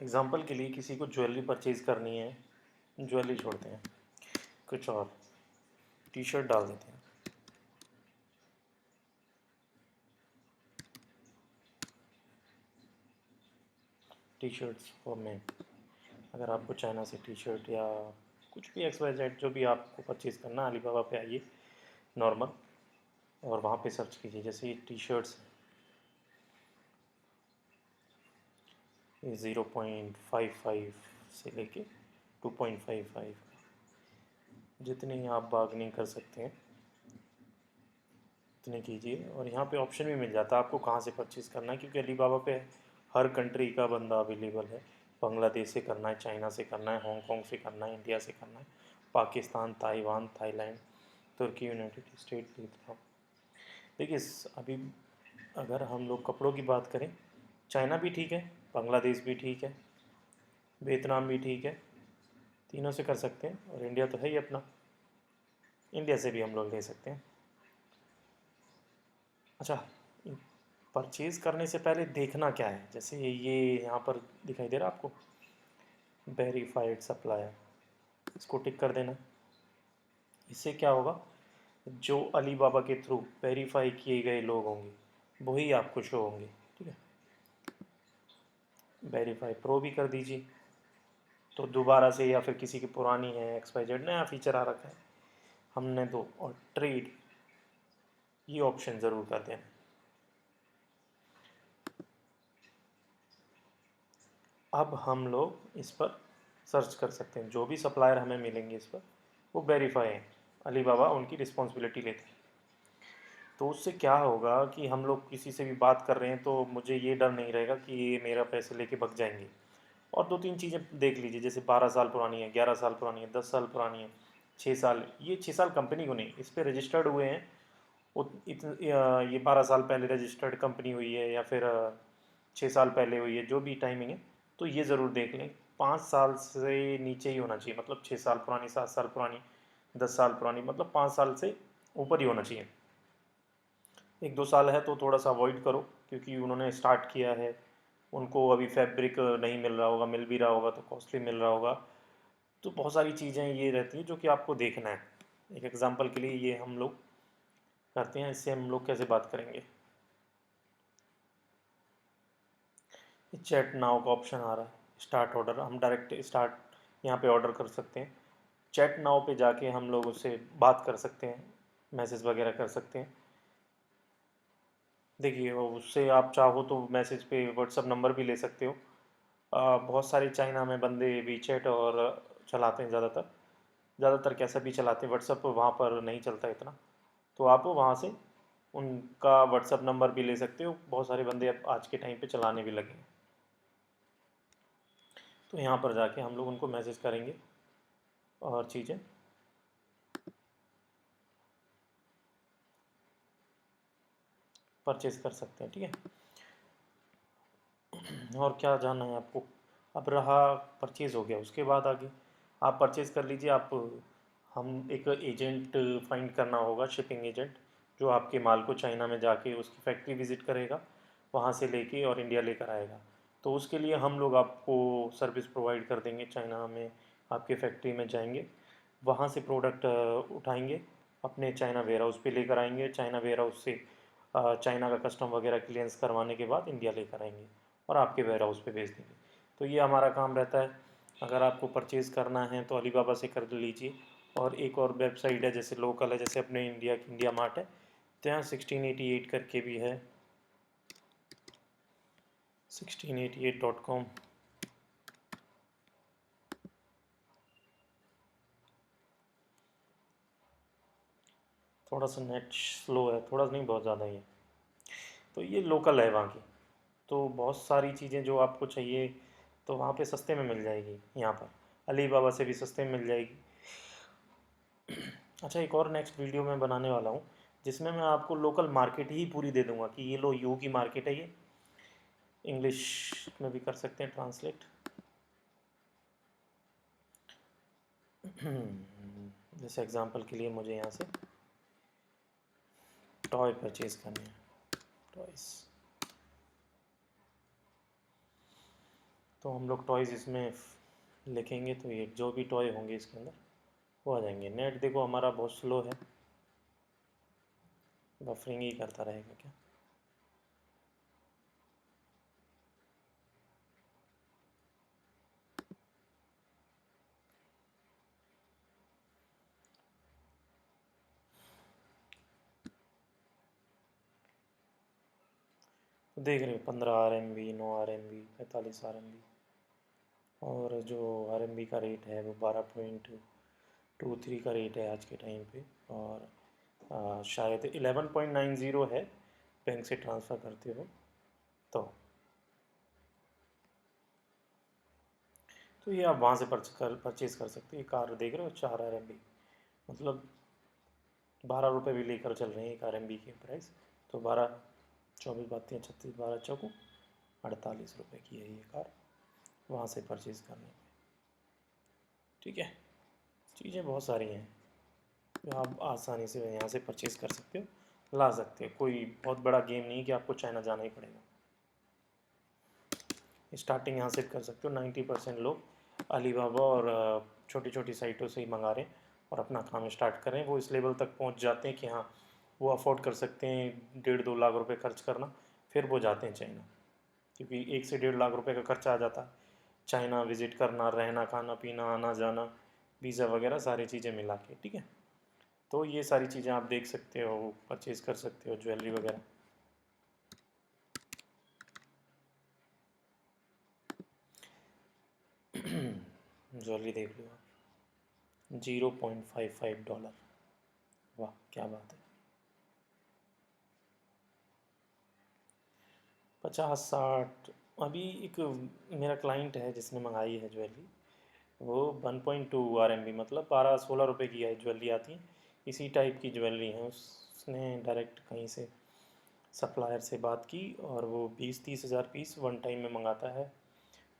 Example के लिए किसी को ज्वेलरी परचेज करनी है, ज्वेलरी छोड़ते हैं, कुछ और टी शर्ट डाल देते हैं। टी शर्ट्स फॉर मेन, अगर आपको चाइना से टी शर्ट या कुछ भी XYZ जो भी आपको परचेज़ करना है, अलीबाबा पे आइए नॉर्मल, और वहाँ पे सर्च कीजिए। जैसे ये टी शर्ट्स 0.55 से लेके 2.55, जितनी आप बार्गेनिंग कर सकते हैं उतने कीजिए। और यहाँ पे ऑप्शन भी मिल जाता है आपको कहाँ से परचेज़ करना है, क्योंकि अलीबाबा पे हर कंट्री का बंदा अवेलेबल है। बांग्लादेश से करना है, चाइना से करना है, हांगकॉन्ग से करना है, इंडिया से करना है, पाकिस्तान, ताइवान, थाईलैंड, तुर्की, यूनाइटेड स्टेट, वियतनाम। देखिए अभी अगर हम लोग कपड़ों की बात करें, चाइना भी ठीक है, बांग्लादेश भी ठीक है, वियतनाम भी ठीक है, तीनों से कर सकते हैं। और इंडिया तो है ही अपना, इंडिया से भी हम लोग ले सकते हैं। अच्छा, परचेज़ करने से पहले देखना क्या है, जैसे ये यहाँ पर दिखाई दे रहा है आपको, वेरीफाइड सप्लायर, इसको टिक कर देना। इससे क्या होगा, जो अलीबाबा के थ्रू वेरीफाई किए गए लोग होंगे वही आपको शो होंगे। ठीक है, वेरीफाई प्रो भी कर दीजिए, तो दोबारा से, या फिर किसी की पुरानी है XYZ, नया फीचर आ रखा है हमने तो, और ट्रेड ये ऑप्शन ज़रूर कर देना। अब हम लोग इस पर सर्च कर सकते हैं, जो भी सप्लायर हमें मिलेंगे इस पर वो वेरीफाई है, अलीबाबा उनकी रिस्पॉन्सिबिलिटी लेते हैं। तो उससे क्या होगा कि हम लोग किसी से भी बात कर रहे हैं तो मुझे ये डर नहीं रहेगा कि ये मेरा पैसे लेके भग जाएंगे। और दो तीन चीज़ें देख लीजिए, जैसे 12 साल पुरानी है, 11 साल पुरानी है, 10 साल पुरानी है, 6 साल, ये 6 साल कंपनी को नहीं, इस पर रजिस्टर्ड हुए हैं ये 12 साल पहले रजिस्टर्ड कंपनी हुई है, या फिर 6 साल पहले हुई है, जो भी टाइमिंग है, तो ये ज़रूर देख लें। 5 साल से नीचे ही होना चाहिए, मतलब 6 साल पुरानी, 7 साल पुरानी, 10 साल पुरानी, मतलब 5 साल से ऊपर ही होना चाहिए। 1-2 साल है तो थोड़ा सा अवॉइड करो, क्योंकि उन्होंने स्टार्ट किया है, उनको अभी फैब्रिक नहीं मिल रहा होगा, मिल भी रहा होगा तो कॉस्टली मिल रहा होगा। तो बहुत सारी चीज़ें ये रहती हैं जो कि आपको देखना है। एक एग्जांपल के लिए ये हम लोग करते हैं, इससे हम लोग कैसे बात करेंगे। चैट नाउ का ऑप्शन आ रहा है, स्टार्ट ऑर्डर, हम डायरेक्ट स्टार्ट यहाँ पे ऑर्डर कर सकते हैं। चैट नाउ पे जाके हम लोग उससे बात कर सकते हैं, मैसेज वगैरह कर सकते हैं। देखिए उससे आप चाहो तो मैसेज पे व्हाट्सअप नंबर भी ले सकते हो। बहुत सारे चाइना में बंदे वीचैट और चलाते हैं, ज़्यादातर कैसा भी चलाते हैं, व्हाट्सअप वहाँ पर नहीं चलता इतना, तो आप वहाँ से उनका व्हाट्सअप नंबर भी ले सकते हो। बहुत सारे बंदे अब आज के टाइम पे चलाने भी लगे हैं, तो यहाँ पर जाके हम लोग उनको मैसेज करेंगे और चीज़ें परचेज़ कर सकते हैं। ठीक है, और क्या जानना है आपको। अब रहा परचेज़ हो गया, उसके बाद आगे आप परचेज़ कर लीजिए। आप हम एक एजेंट फाइंड करना होगा, शिपिंग एजेंट, जो आपके माल को चाइना में जाके उसकी फैक्ट्री विज़िट करेगा, वहाँ से लेके और इंडिया लेकर आएगा। तो उसके लिए हम लोग आपको सर्विस प्रोवाइड कर देंगे, चाइना में आपके फैक्ट्री में जाएंगे, वहाँ से प्रोडक्ट उठाएंगे, अपने चाइना वेयर हाउस पे लेकर आएंगे, चाइना वेयर हाउस से चाइना का कस्टम वगैरह क्लियरेंस करवाने के बाद इंडिया लेकर आएंगे और आपके वेयर हाउस पे भेज देंगे। तो ये हमारा काम रहता है। अगर आपको परचेज़ करना है तो अलीबाबा से कर लीजिए। और एक और वेबसाइट है जैसे लोकल है, जैसे अपने इंडिया की इंडिया मार्ट है, तो यहाँ 1688 करके भी है, 1688.com। थोड़ा सा नेट स्लो है, थोड़ा नहीं, बहुत ज़्यादा ही है। तो ये लोकल है वहाँ की, तो बहुत सारी चीज़ें जो आपको चाहिए तो वहाँ पे सस्ते में मिल जाएगी, यहाँ पर अलीबाबा से भी सस्ते में मिल जाएगी। अच्छा, एक और नेक्स्ट वीडियो मैं बनाने वाला हूँ जिसमें मैं आपको लोकल मार्केट ही पूरी दे दूँगा कि ये लो यू की मार्केट है, ये इंग्लिश में भी कर सकते हैं ट्रांसलेट। जैसे एग्जांपल के लिए मुझे यहाँ से टॉय परचेज़ करने हैं, टॉयस, तो हम लोग टॉयज़ इसमें लिखेंगे तो ये जो भी टॉय होंगे इसके अंदर वो आ जाएंगे। नेट देखो हमारा बहुत स्लो है, बफरिंग ही करता रहेगा क्या। तो देख रहे हो 15 RMB, 9 RMB, 45 RMB, और जो RMB का रेट है वो 12.23 का रेट है आज के टाइम पे। और शायद 11.90 है बैंक से ट्रांसफ़र करते हो तो ये आप वहाँ से परचेज़ कर सकते हो। ये कार देख रहे हो 4 RMB, मतलब 12 रुपये भी लेकर चल रहे हैं 1 RMB की प्राइस। तो 12, 24 32 36, 12 चौको 48 रुपये की है ये कार, वहाँ से परचेज़ करने पे। ठीक है, चीज़ें बहुत सारी हैं जो आप आसानी से यहाँ से परचेज़ कर सकते हो, ला सकते हो। कोई बहुत बड़ा गेम नहीं है कि आपको चाइना जाना ही पड़ेगा। स्टार्टिंग यहाँ से कर सकते हो। 90% लोग अलीबाबा और छोटी छोटी साइटों से ही मंगा रहे हैं और अपना काम स्टार्ट कर रहे हैं। वो इस लेवल तक पहुँच जाते हैं कि हाँ वो अफोर्ड कर सकते हैं 1.5-2 लाख रुपए खर्च करना, फिर वो जाते हैं चाइना, क्योंकि 1 से 1.5 लाख रुपए का खर्चा आ जाता है। चाइना विज़िट करना, रहना, खाना पीना, आना जाना, वीज़ा वगैरह सारी चीज़ें मिला के। ठीक है, तो ये सारी चीज़ें आप देख सकते हो, परचेज़ कर सकते हो, ज्वेलरी वगैरह। ज्वेलरी देख लो आप, $0.55। वाह क्या बात है। 50-60। अभी एक मेरा क्लाइंट है जिसने मंगाई है ज्वेलरी, वो 1.2 RMB मतलब 12-16 रुपये की है ज्वेलरी आती है, इसी टाइप की ज्वेलरी है। उसने डायरेक्ट कहीं से सप्लायर से बात की और वो 20-30 हज़ार पीस वन टाइम में मंगाता है।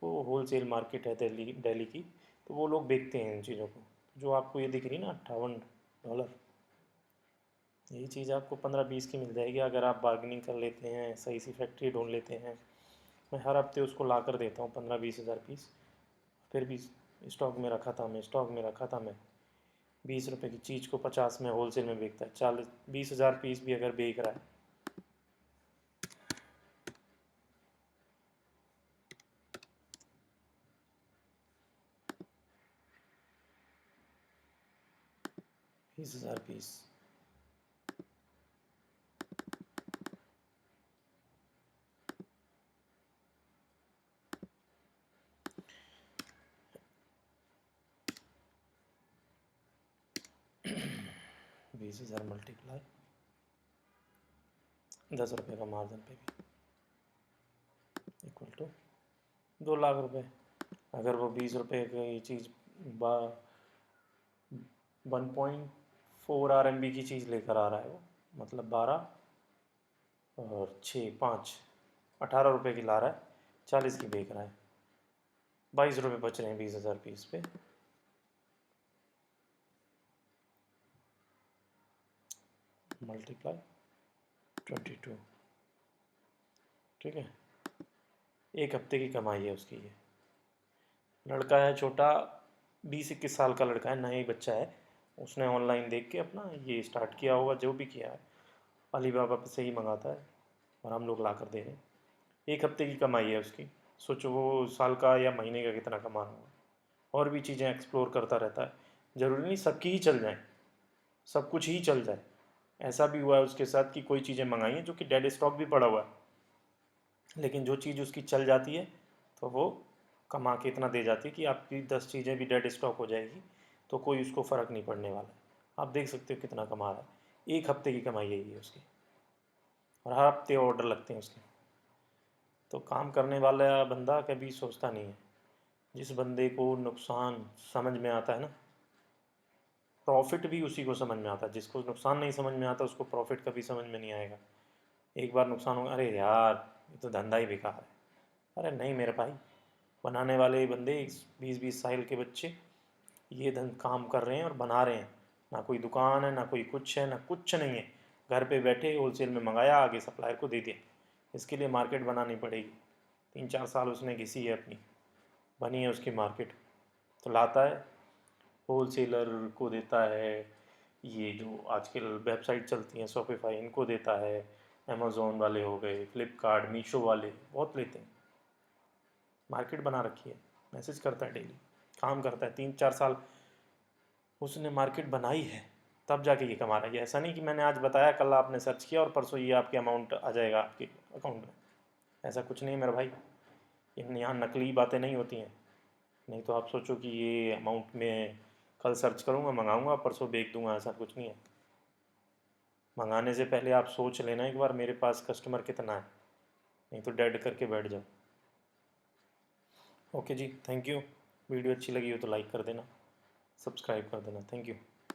वो होलसेल मार्केट है दिल्ली की, तो वो लोग बेचते हैं इन चीज़ों को। जो आपको ये दिख रही ना $58, यही चीज़ आपको 15-20 की मिल जाएगी अगर आप बार्गेनिंग कर लेते हैं, सही सी फैक्ट्री ढूंढ लेते हैं। मैं हर हफ्ते उसको ला कर देता हूँ 15-20 हज़ार पीस। फिर भी स्टॉक में रखा था मैं 20 रुपये की चीज़ को 50 में होलसेल में बेचता है। 40-20 हज़ार पीस भी अगर बेच रहा है। बीस हज़ार पीस, बीस हज़ार मल्टीप्लाई 10 रुपये का मार्जिन पे भी इक्वल टू 2 लाख रुपए। अगर वो 20 रुपये की चीज़ 1.4 RMB की चीज़ लेकर आ रहा है, वो मतलब 12 और 6 5 18 रुपये की ला रहा है, 40 की बेच रहा है, 22 रुपये बच रहे हैं 20 हज़ार पीस पे। मल्टीप्लाई 22। ठीक है, एक हफ्ते की कमाई है उसकी ये। लड़का है छोटा, 20-21 साल का लड़का है, नया ही बच्चा है। उसने ऑनलाइन देख के अपना ये स्टार्ट किया होगा, जो भी किया है अलीबाबा पे से ही मंगाता है और हम लोग ला कर दे रहे हैं। एक हफ्ते की कमाई है उसकी, सोचो वो साल का या महीने का कितना कमा रहा होगा। और भी चीज़ें एक्सप्लोर करता रहता है, ज़रूरी नहीं सबकी ही चल जाए, सब कुछ ही चल जाए। ऐसा भी हुआ है उसके साथ कि कोई चीज़ें मंगाई हैं जो कि डेड स्टॉक भी पड़ा हुआ है, लेकिन जो चीज़ उसकी चल जाती है तो वो कमा के इतना दे जाती है कि आपकी 10 चीज़ें भी डेड स्टॉक हो जाएगी तो कोई उसको फ़र्क नहीं पड़ने वाला है। आप देख सकते हो कितना कमा रहा है, एक हफ्ते की कमाई है ये उसकी, और हर हफ्ते ऑर्डर लगते हैं उसके। तो काम करने वाला बंदा कभी सोचता नहीं है। जिस बंदे को नुकसान समझ में आता है ना, प्रॉफिट भी उसी को समझ में आता है। जिसको नुकसान नहीं समझ में आता उसको प्रॉफिट कभी समझ में नहीं आएगा। एक बार नुकसान होगा, अरे यार ये तो धंधा ही बेकार है। अरे नहीं मेरे भाई, बनाने वाले बंदे 20-20 साल के बच्चे ये धन काम कर रहे हैं और बना रहे हैं। ना कोई दुकान है, ना कोई कुछ है, ना कुछ नहीं है। घर पे बैठे होलसेल में मंगाया, आगे सप्लायर को दे दिया। इसके लिए मार्केट बनानी पड़ेगी, 3-4 साल उसने घिसी है अपनी। बनी है उसकी मार्केट, तो लाता है, होल सेलर को देता है, ये जो आजकल वेबसाइट चलती हैं शॉपिफाई इनको देता है, अमेज़ोन वाले हो गए, फ्लिपकार्ट, मीशो वाले बहुत लेते हैं, मार्केट बना रखी है। मैसेज करता है डेली, काम करता है, 3-4 साल उसने मार्केट बनाई है, तब जाके ये कमा रहा है। ऐसा नहीं कि मैंने आज बताया कल आपने सर्च किया और परसों ये आपके अमाउंट आ जाएगा आपके अकाउंट में, ऐसा कुछ नहीं मेरा भाई। यहाँ नकली बातें नहीं होती हैं, नहीं तो आप सोचो कि ये अमाउंट में कल सर्च करूँगा, मंगाऊँगा, परसों बेच दूँगा, ऐसा कुछ नहीं है। मंगाने से पहले आप सोच लेना एक बार मेरे पास कस्टमर कितना है, नहीं तो डेड करके बैठ जाओ। Okay ji, thank you. Video अच्छी लगी हो तो लाइक कर देना, सब्सक्राइब कर देना। Thank you.